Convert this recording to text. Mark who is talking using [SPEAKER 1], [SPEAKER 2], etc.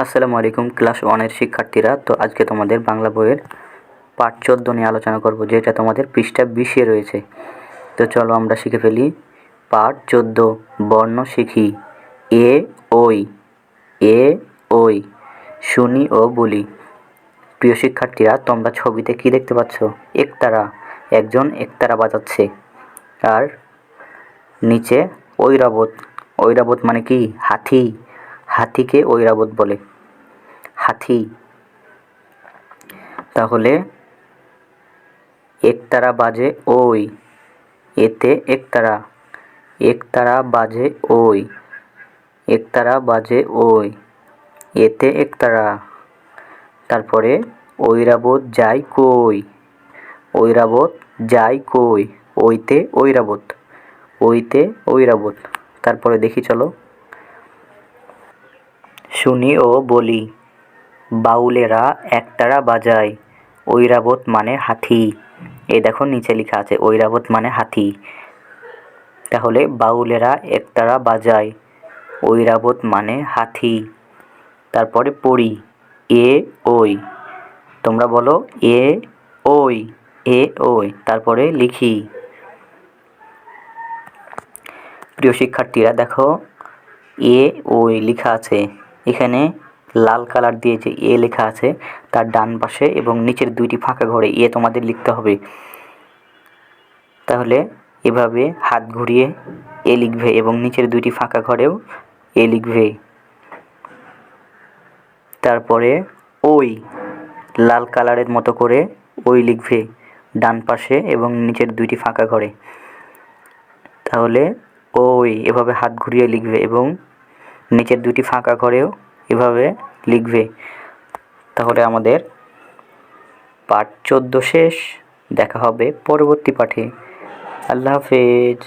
[SPEAKER 1] আসসালামু আলাইকুম ক্লাস 1 এর শিক্ষার্থীরা। তো আজকে তোমাদের বাংলা বইয়ের পাঠ 14 নিয়ে আলোচনা করব, যেটা তোমাদের পৃষ্ঠা 20 এ রয়েছে। তো চলো আমরা শিখে ফেলি। পাঠ 14, বর্ণ শিখি। এ ওই, এ ওই, শুনি ও বলি। প্রিয় শিক্ষার্থীরা, তোমরা ছবিতে কি দেখতে পাচ্ছ? একতারা, একজন একতারা বাজাচ্ছে। আর নিচে ঐরাবত, ঐরাবত মানে কি? হাতি, হাতিকে ঐরাবত বলে, হাতি। তাহলে একতারা বাজে ওই, এতে একতারা, একতারা বাজে ওই, একতারা বাজে ওই, এতে একতারা। তারপরে ঐরাবত যায় কই, ঐরাবত যায় কই, ওইতে ঐরাবত, ওইতে ঐরাবত। তারপরে দেখি চলো। শুনি ও বলি, বাউলেরা একতারা বাজায়, ঐরাবত মানে হাতি। এই দেখো নিচে লেখা আছে ঐরাবত মানে হাতি। তাহলে বাউলেরা একতারা বাজায়, ঐরাবত মানে হাতি। তারপরে পড়ি, এ ওই, তোমরা বলো এ ওই, এ ওই। তারপরে লিখি। প্রিয় শিক্ষার্থীরা দেখো, এ ওই লেখা আছে। এখানে লাল কালার দিয়ে যে এ লেখা আছে, তার ডান পাশে এবং নিচের দুইটি ফাঁকা ঘরে এ তোমাদের লিখতে হবে। তাহলে এভাবে হাত ঘুরিয়ে এ লিখবে এবং নিচের দুইটি ফাঁকা ঘরেও এ লিখবে। তারপরে ওই, লাল কালারের মতো করে ওই লিখবে ডান পাশে এবং নিচের দুইটি ফাঁকা ঘরে। তাহলে ওই এভাবে হাত ঘুরিয়ে লিখবে এবং নিচের দুটি ফাঁকা ঘরেও এভাবে লিখবে। তাহলে আমাদের পাঠ 14 শেষ। দেখা হবে পরবর্তী পাঠে। আল্লাহ হাফেজ।